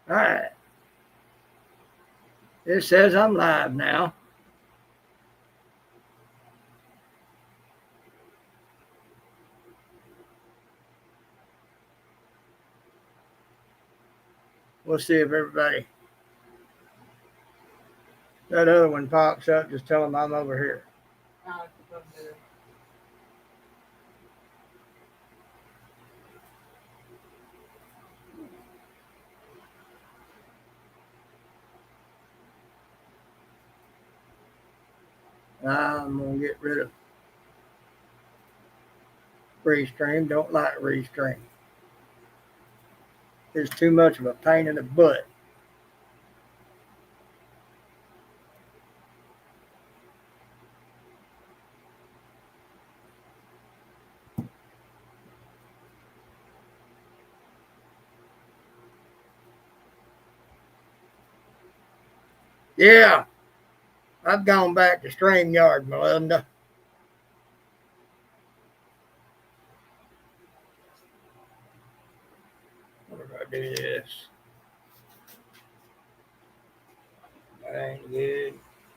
All right. It says I'm live now. We'll see if everybody. That other one pops up. Just tell them I'm over here. I'm going to get rid of Restream. Don't like Restream. It's too much of a pain in the butt. Yeah, I've gone back to StreamYard, Melinda. What if I do this? That ain't good.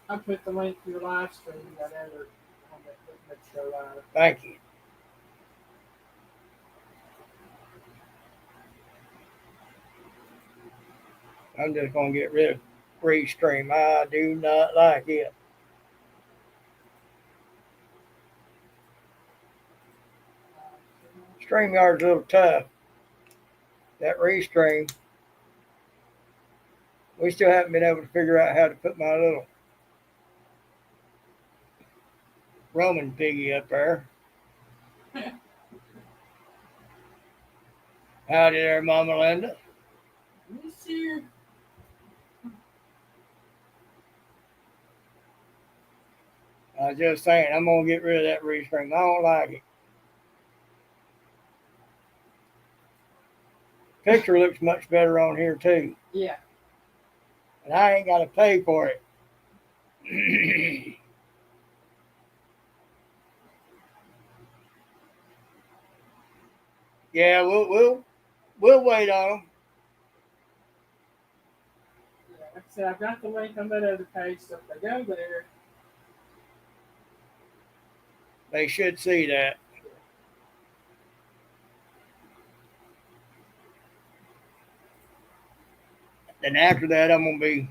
I put the link to your live stream whatever on that show live. Thank you. I'm just going to get rid of Restream. I do not like it. StreamYard's a little tough. That Restream, we still haven't been able to figure out how to put my little Roman piggy up there. Howdy there, Mama Linda. Miss you. I was just saying, I'm going to get rid of that Restream. I don't like it. Picture looks much better on here, too. Yeah. And I ain't got to pay for it. Yeah, we'll wait on them. Yeah, like I said, I've got the link on that other page, so if they go there, they should see that. And after that, I'm going to be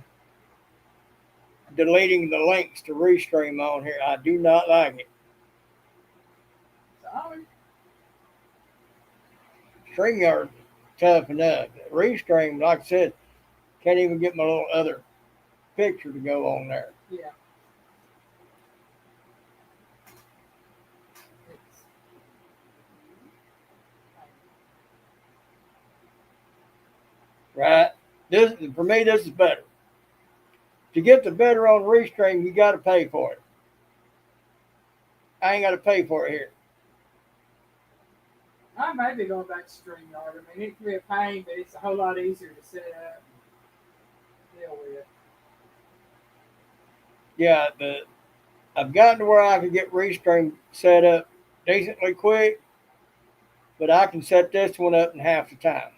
deleting the links to Restream on here. I do not like it. sorry. StreamYard tough enough. Restream, like I said, can't even get my little other picture to go on there. Yeah. Right? This for me, this is better. To get the better on Restream, you got to pay for it. I ain't got to pay for it here. I may be going back to StreamYard. I mean, it can be a pain, but it's a whole lot easier to set up and deal with. Yeah, I've gotten to where I can get Restream set up decently quick, but I can set this one up in half the time.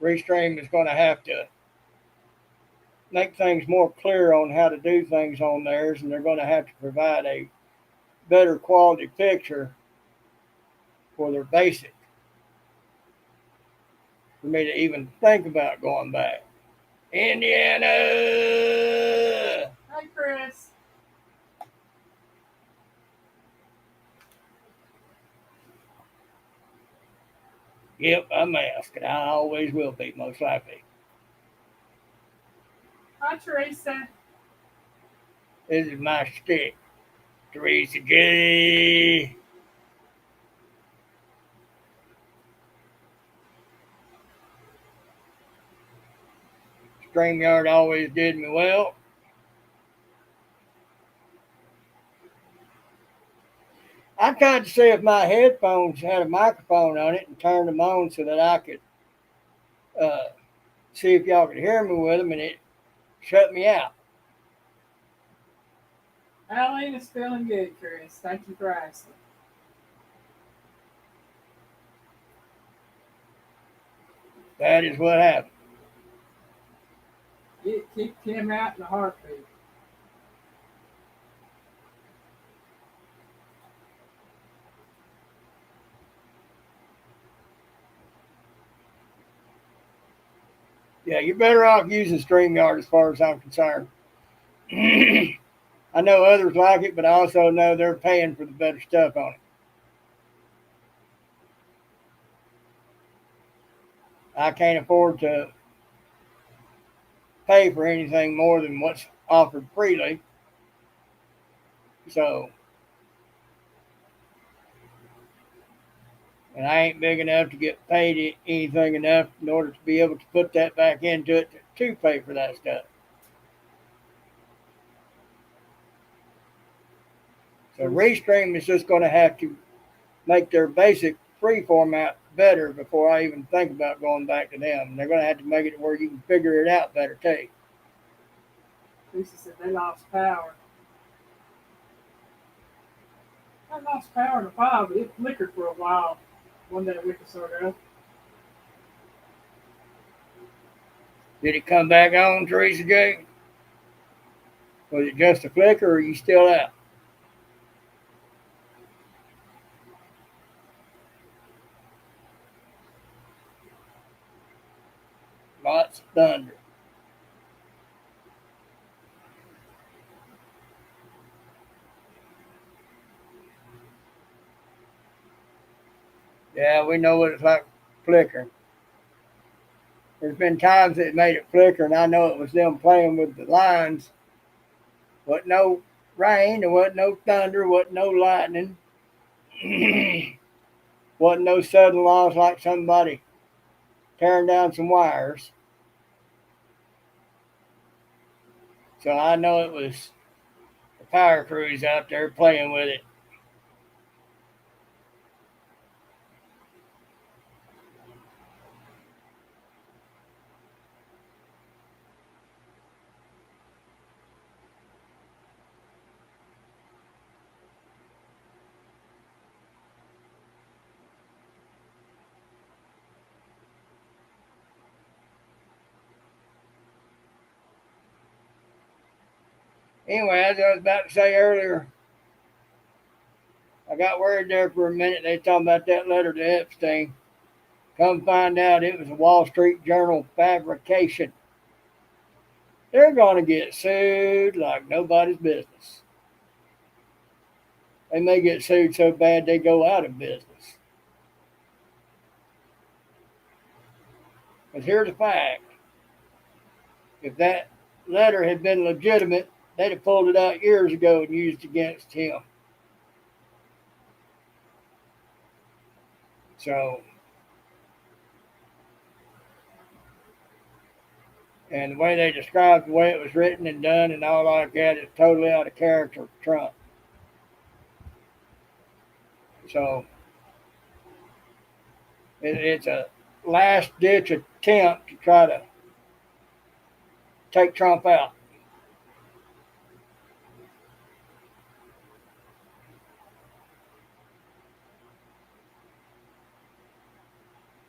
Restream is going to have to make things more clear on how to do things on theirs, and they're going to have to provide a better quality picture for their basic for me to even think about going back. Indiana! Hi, Chris. Yep, I'm asked, and I always will be, most likely. Hi, Teresa. This is my stick, Teresa J. StreamYard always did me well. I tried to see if my headphones had a microphone on it and turned them on so that I could uh, see if y'all could hear me with them, and it shut me out. Eileen is feeling good, Chris. Thank you for asking. That is what happened. It kicked him out in a heartbeat. Yeah, you're better off using StreamYard as far as I'm concerned. I know others like it, but I also know they're paying for the better stuff on it. I can't afford to pay for anything more than what's offered freely. So, and I ain't big enough to get paid anything enough in order to be able to put that back into it to pay for that stuff. So Restream is just going to have to make their basic free format better before I even think about going back to them. And they're going to have to make it where you can figure it out better too. Lisa said they lost power. I lost power in the file, but it flickered for a while. One day a week or so ago. Did it come back on, Teresa J? Was it just a flicker, or are you still out? Lots of thunder. Yeah, we know what it's like flickering. There's been times that it made it flicker, and I know it was them playing with the lines. Wasn't no rain, there wasn't no thunder, wasn't no lightning, wasn't no sudden loss like somebody tearing down some wires. So I know it was the power crews out there playing with it. Anyway, as I was about to say earlier, I got worried there for a minute. They talking about that letter to Epstein. Come find out it was a Wall Street Journal fabrication. They're going to get sued like nobody's business. They may get sued so bad they go out of business. But here's the fact. If that letter had been legitimate, they'd have pulled it out years ago and used it against him. So, and the way they described the way it was written and done and all like that is totally out of character for Trump. So, it's a last ditch attempt to try to take Trump out.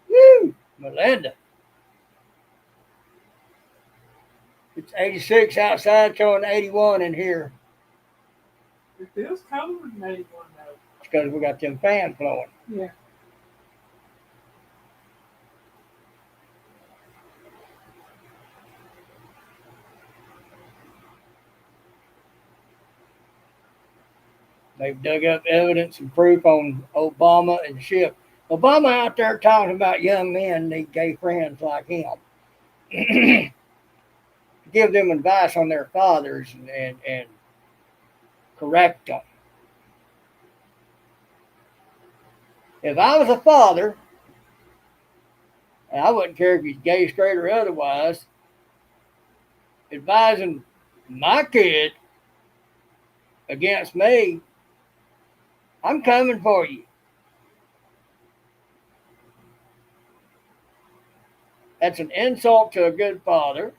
Woo! Melinda. It's 86 outside, showing 81 in here. It feels colder than 81 though. It's because we got them fans blowing. Yeah. They've dug up evidence and proof on Obama and Schiff. Obama out there talking about young men need gay friends like him. Give them advice on their fathers and correct them. If I was a father, and I wouldn't care if he's gay, straight, or otherwise, advising my kid against me, I'm coming for you. That's an insult to a good father.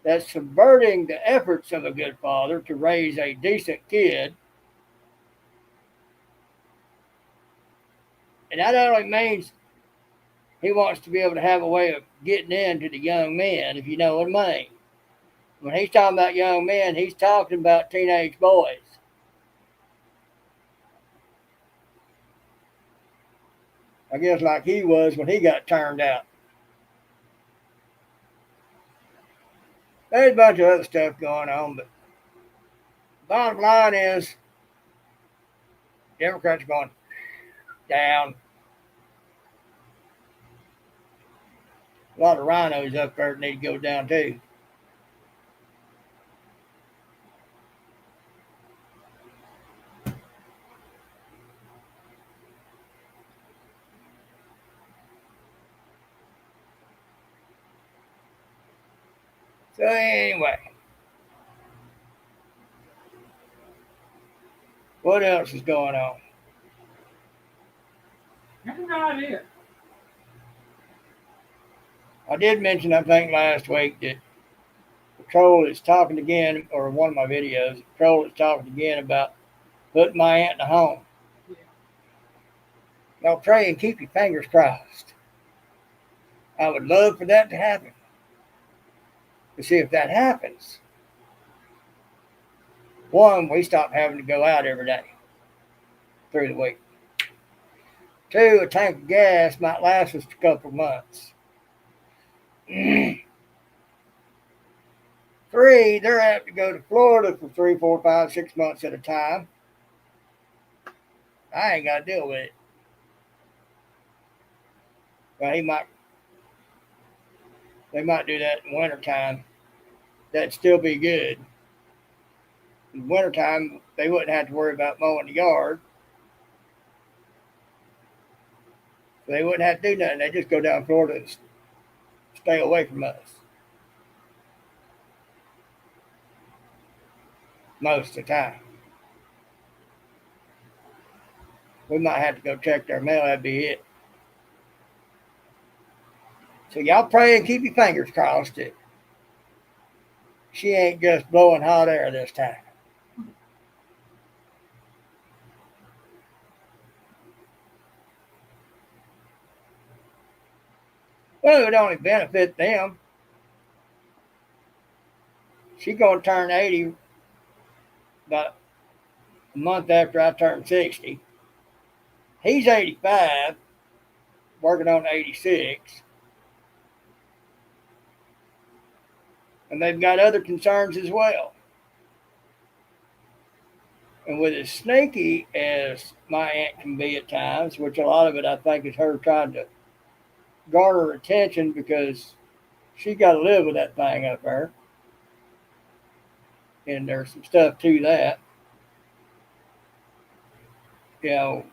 That's subverting the efforts of a good father to raise a decent kid. And that only means he wants to be able to have a way of getting into the young men, if you know what I mean. When he's talking about young men, he's talking about teenage boys. I guess like he was when he got turned out. There's a bunch of other stuff going on, but bottom line is Democrats are going down. A lot of rhinos up there need to go down too. So anyway, what else is going on? That's not it. I did mention, I think last week, that Patrol is talking again, or one of my videos, Patrol is talking again about putting my aunt in a home. Yeah. Y'all pray and keep your fingers crossed. I would love for that to happen. To see if that happens. One, we stop having to go out every day through the week. Two, a tank of gas might last us a couple of months. Three, they're apt to go to Florida for 3, 4, 5, 6 months at a time. I ain't got to deal with it. Well, they might do that in wintertime. That'd still be good. In wintertime, they wouldn't have to worry about mowing the yard. So they wouldn't have to do nothing. They just go down to Florida and stay away from us. Most of the time. We might have to go check their mail. That'd be it. So y'all pray and keep your fingers crossed that she ain't just blowing hot air this time. Well, it would only benefit them. She's going to turn 80 about a month after I turn 60. He's 85, working on 86. And they've got other concerns as well. And with as sneaky as my aunt can be at times, which a lot of it I think is her trying to garner attention because she got to live with that thing up there. And there's some stuff to that. You know,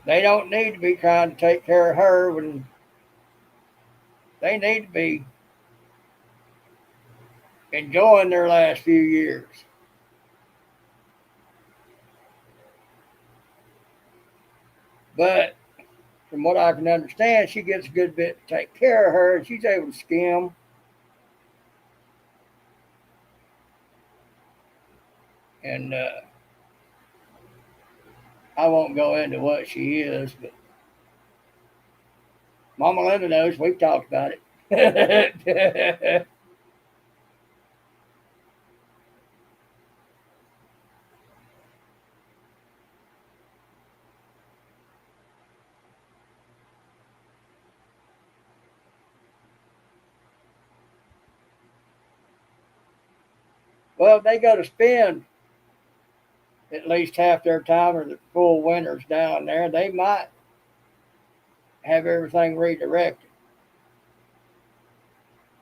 they don't need to be trying to take care of her when they need to be enjoying their last few years. But from what I can understand, she gets a good bit to take care of her, and she's able to skim. And I won't go into what she is, but Mama Linda knows. We've talked about it. Well, if they go to spend at least half their time or the full winters down there, they might have everything redirected,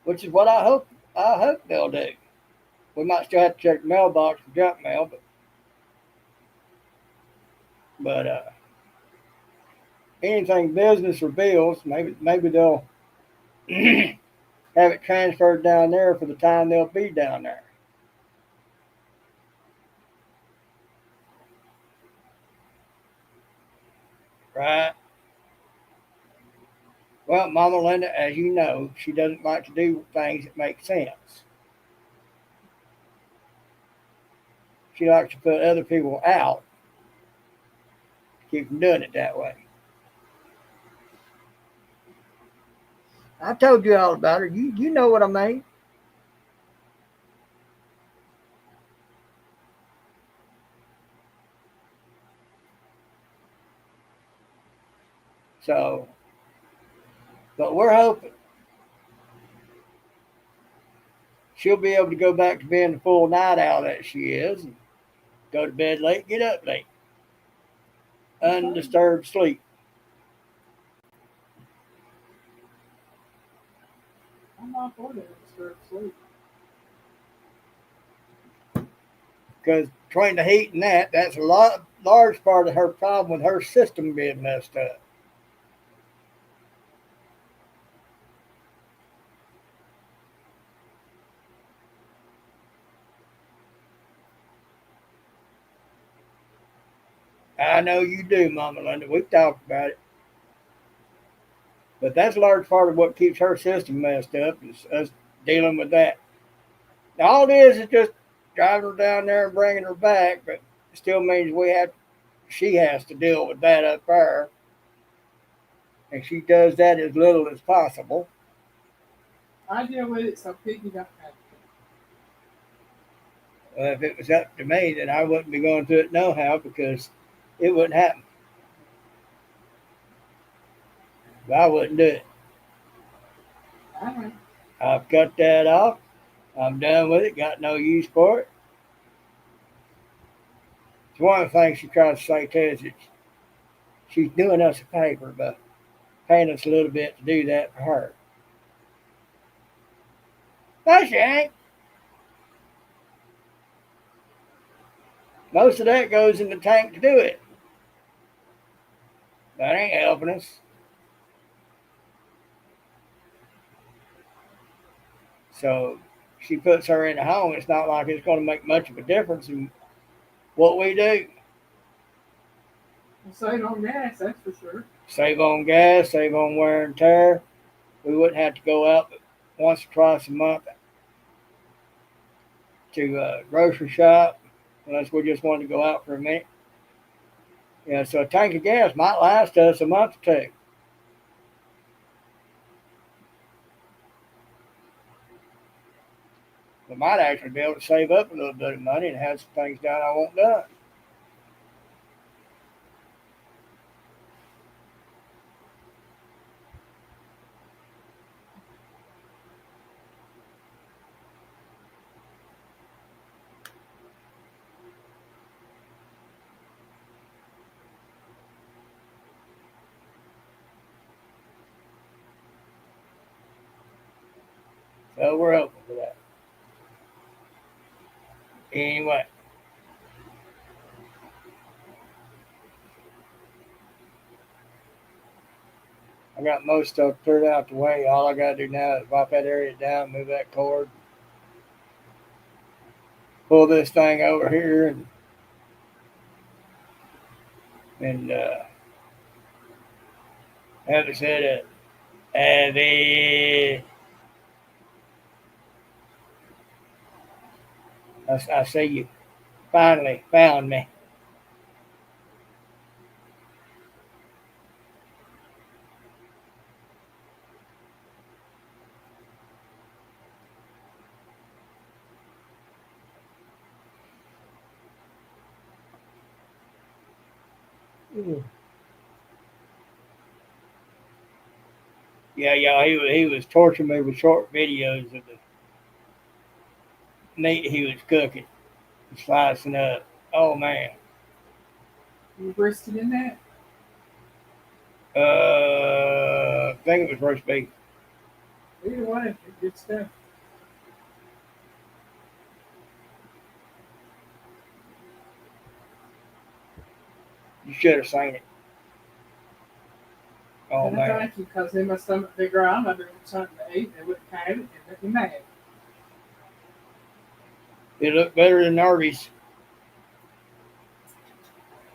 which is what I hope. I hope they'll do. We might still have to check the mailbox for junk mail, but anything business or bills, maybe they'll have it transferred down there for the time they'll be down there. Right. Well, Mama Linda, as you know, she doesn't like to do things that make sense. She likes to put other people out to keep from doing it that way. I told you all about her. You know what I mean. So, but we're hoping she'll be able to go back to being the full night owl that she is, and go to bed late, get up late, undisturbed sleep. I'm not for that disturbed sleep. Because between the heat and that's a large part of her problem with her system being messed up. I know you do, Mama Linda. We've talked about it. But that's a large part of what keeps her system messed up is us dealing with that. Now, all it is just driving her down there and bringing her back, but it still means she has to deal with that up there. And she does that as little as possible. I deal with it so Piggy don't have If it was up to me, then I wouldn't be going through it no how because it wouldn't happen. But I wouldn't do it. to. All right. I've cut that off. I'm done with it. Got no use for it. It's one of the things she tries to say to us. She's doing us a favor by paying us a little bit to do that for her. No, she ain't. Most of that goes in the tank to do it. That ain't helping us. So she puts her in the home. It's not like it's going to make much of a difference in what we do. We'll save on gas, that's for sure. Save on gas, save on wear and tear. We wouldn't have to go out once or twice a month to grocery shop unless we just wanted to go out for a minute. Yeah, so a tank of gas might last us a month or two. We might actually be able to save up a little bit of money and have some things done I want done. So we're open for that. Anyway, I got most stuff cleared out the way. All I got to do now is wipe that area down, move that cord, pull this thing over here, and have it set up. And I see you finally found me. Yeah, he was torturing me with short videos of the meat he was cooking, and slicing up. Oh man, You brisket in that? I think it was roast beef. Either one, good stuff. You should have seen it. Oh And I man, thank you, because in my stomach figure I'm not doing something to eat, they wouldn't have it and make me mad. it looked better than Arby's.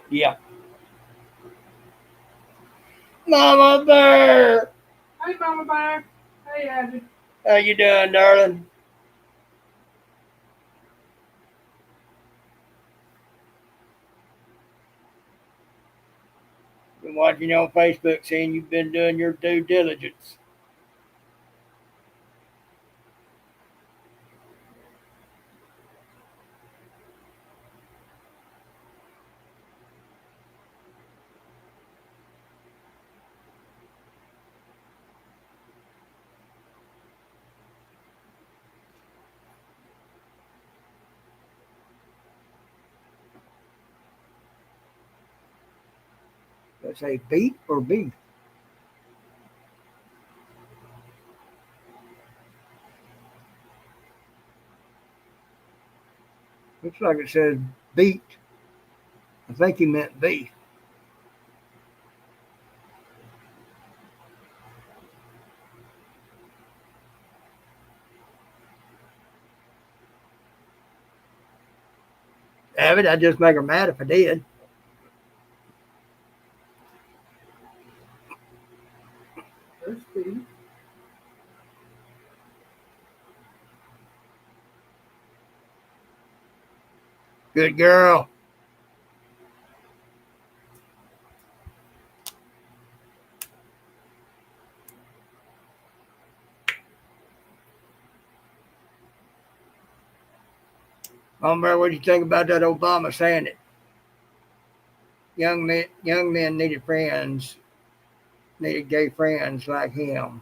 Yeah, Mama Bear. Hey, Mama Bear. Hey, Abby. How you doing, darling? Been watching you on Facebook, seeing you've been doing your due diligence. Let's say beet or beef. Looks like it says beet. I think he meant beef. Avid, I'd just make her mad if I did. There's beef. Good girl. Mama Bear, what do you think about that Obama saying that young men needed gay friends like him?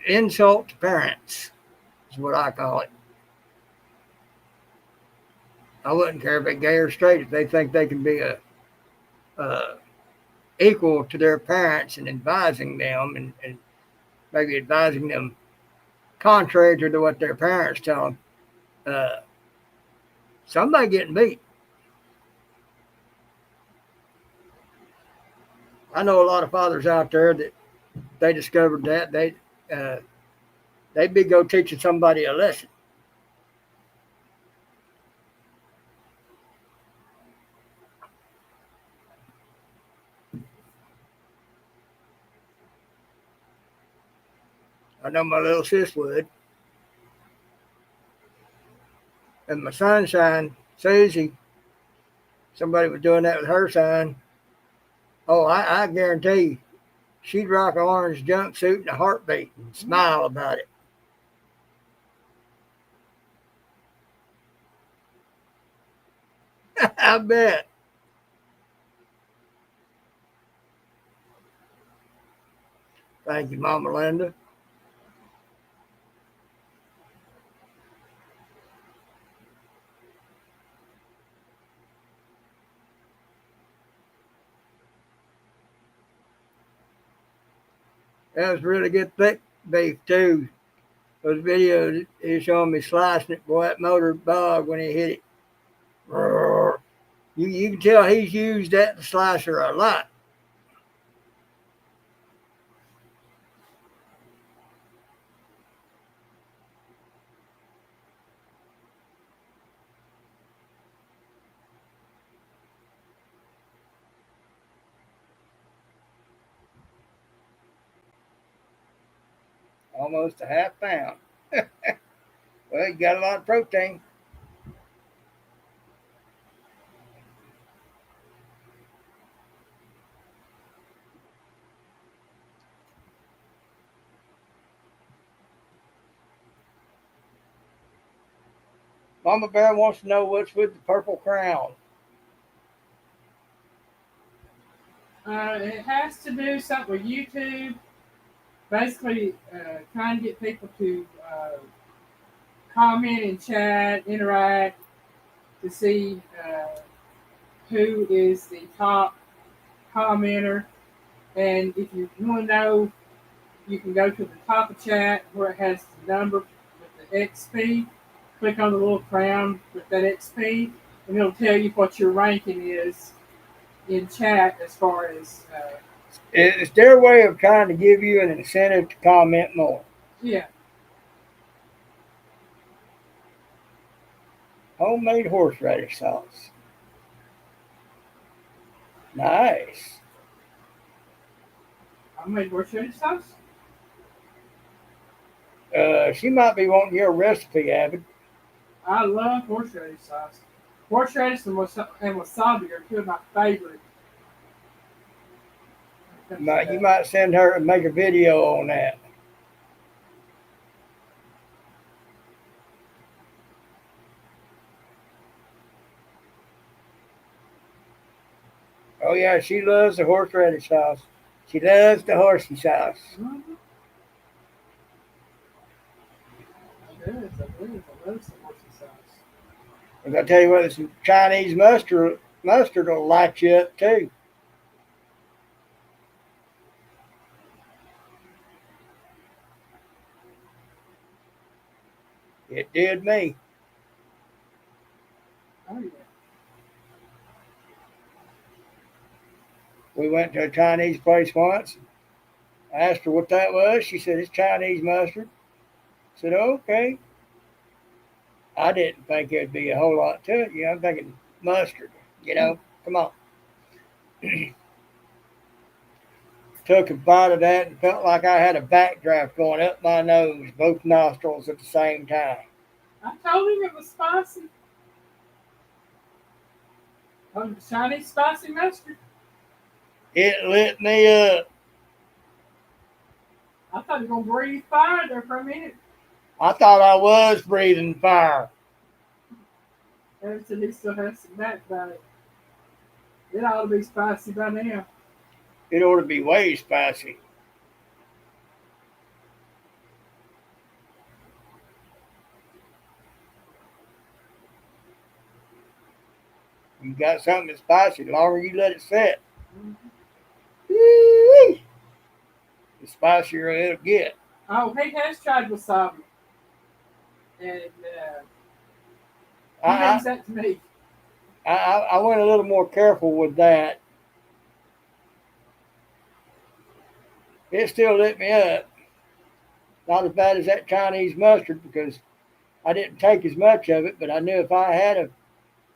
Insult to parents is what I call it. I wouldn't care if they're gay or straight if they think they can be a equal to their parents and advising them and maybe advising them contrary to what their parents tell them. Uh, Somebody getting beat. I know a lot of fathers out there that they discovered that uh, they'd be go teaching somebody a lesson. I know my little sis would. And my sunshine, Susie, somebody was doing that with her son. Oh, I guarantee you, she'd rock an orange jumpsuit in a heartbeat and smile about it. I bet. Thank you, Mama Linda. That was really good thick beef too. Those videos he's showing me slicing it. Boy, that motor bog when he hit it. You can tell he's used that slicer a lot. Almost a half pound. Well, you got a lot of protein. Mama Bear wants to know what's with the purple crown. It has to do something with YouTube. Basically, trying to get people to comment and chat, interact to see who is the top commenter. And if you want to know, you can go to the top of chat where it has the number with the XP. Click on the little crown with that XP, and it'll tell you what your ranking is in chat as far as It's their way of trying to give you an incentive to comment more. yeah. Homemade horseradish sauce. Nice. I made horseradish sauce. She might be wanting your recipe, Abby. I love horseradish sauce. Horseradish and wasabi are two of my favorite. You might send her and make a video on that. Oh yeah, she loves the horseradish sauce. She loves the horsey sauce. Mm-hmm. I love some horsey sauce. And I tell you what, some Chinese mustard will light you up too. It did me. Oh yeah. We went to a Chinese place once. I asked her what that was. She said it's Chinese mustard. I said, okay. I didn't think there'd be a whole lot to it. I'm thinking mustard. Come on. Took a bite of that and felt like I had a backdraft going up my nose, both nostrils at the same time. I told him it was spicy. Chinese spicy mustard. It lit me up. I thought you were gonna breathe fire there for a minute. I thought I was breathing fire. And said he still has some backbone. It ought to be spicy by now. It ought to be way spicy. You got something that's spicy, the longer you let it sit, Mm-hmm. the spicier it'll get. Oh, he has tried wasabi, and he I, leaves that to me. I went a little more careful with that. It still lit me up. Not as bad as that Chinese mustard because I didn't take as much of it, but I knew if I had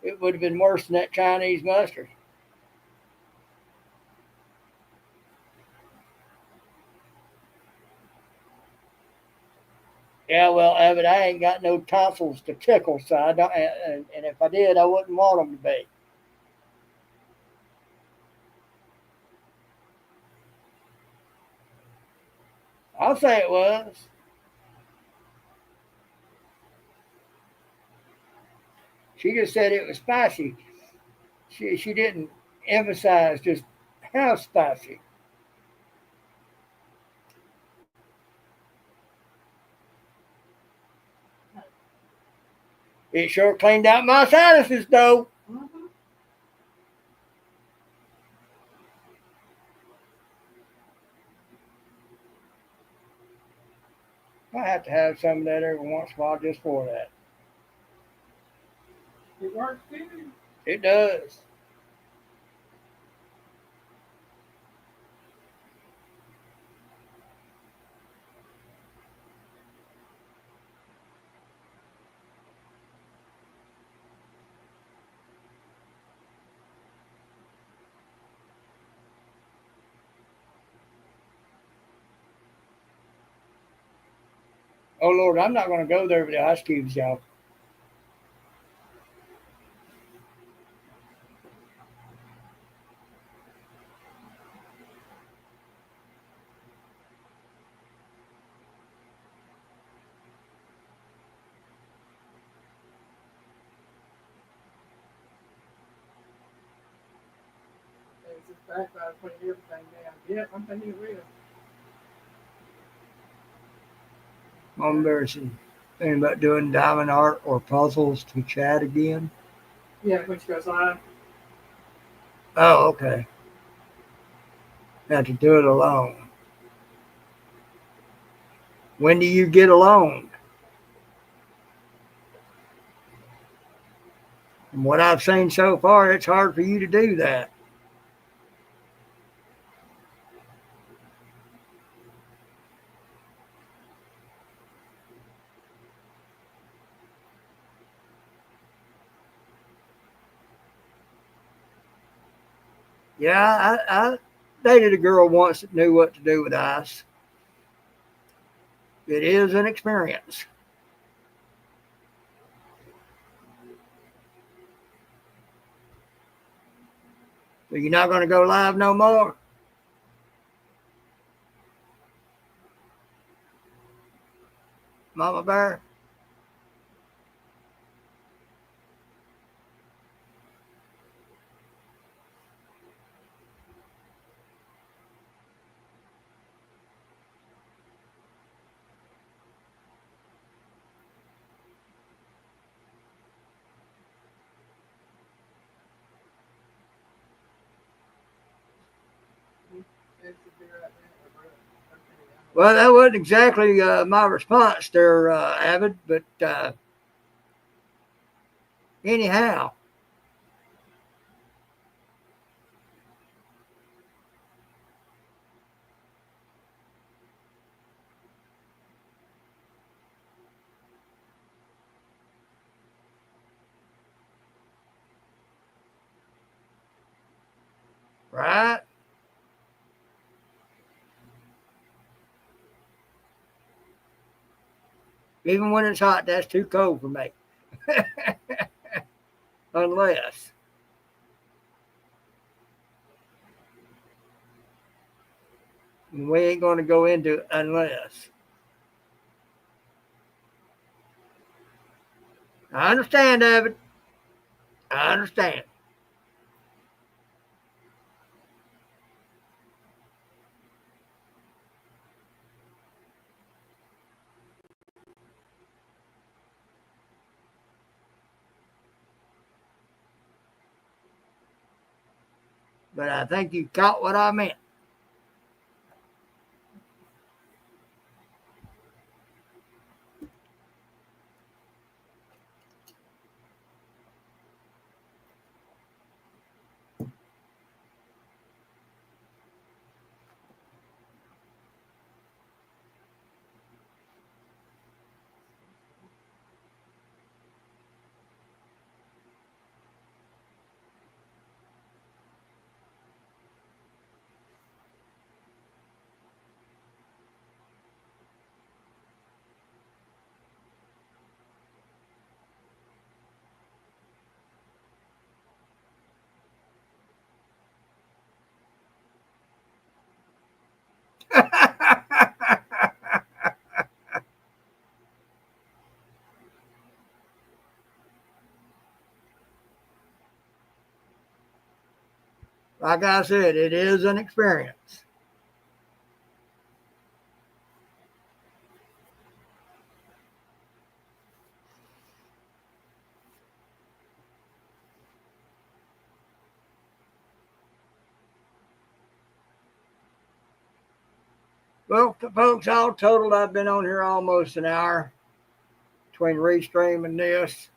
it would have been worse than that Chinese mustard. Yeah, well, Evan, I ain't got no tonsils to tickle, so I don't. And if I did, I wouldn't want them to be. I'll say it was. She just said it was spicy. She didn't emphasize just how spicy. It sure cleaned out my sinuses, though. Mm-hmm. I have to have some of that every once in a while just for that. It works good. It does. Oh Lord, I'm not going to go there with the ice cubes, y'all. It's just backbone putting everything down. Yep, I'm thinking it will. I'm embarrassing. Thinking about doing diamond art or puzzles to chat again. Yeah, when she goes live. Oh, okay. Have to do it alone. When do you get alone? From what I've seen so far, it's hard for you to do that. Yeah, dated a girl once that knew what to do with ice. It is an experience. So you're not going to go live no more? Mama Bear? Well, that wasn't exactly my response there, Avid, but anyhow, right? Even when it's hot, that's too cold for me. Unless we ain't going to go into it unless. I understand, David. I understand. But I think you caught what I meant. Like I said, it is an experience. Well, folks, all totaled, I've been on here almost an hour between Restream and this.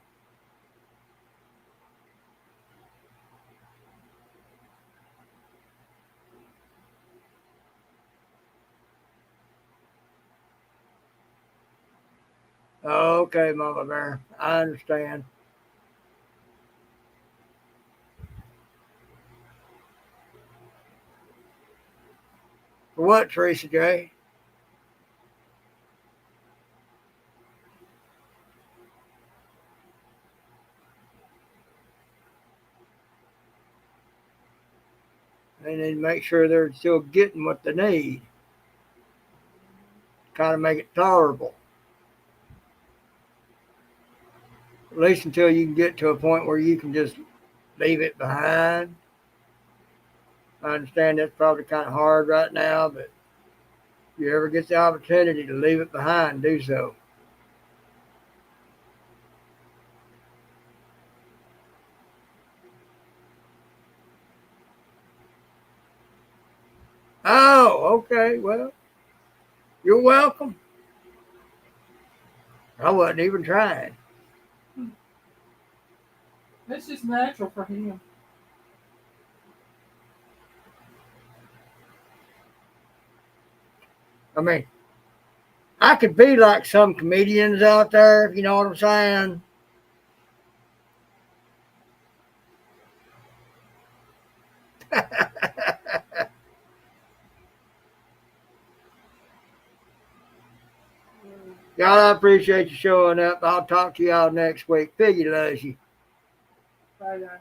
Okay, Mama Bear, I understand. For what, Teresa J? They need to make sure they're still getting what they need. Kind of make it tolerable. At least until you can get to a point where you can just leave it behind. I understand that's probably kind of hard right now, but if you ever get the opportunity to leave it behind, do so. Oh, okay. Well, you're welcome. I wasn't even trying. That's just natural for him. I mean, I could be like some comedians out there, if you know what I'm saying. Y'all, I appreciate you showing up. I'll talk to y'all next week. Piggy loves you. Bye, guys.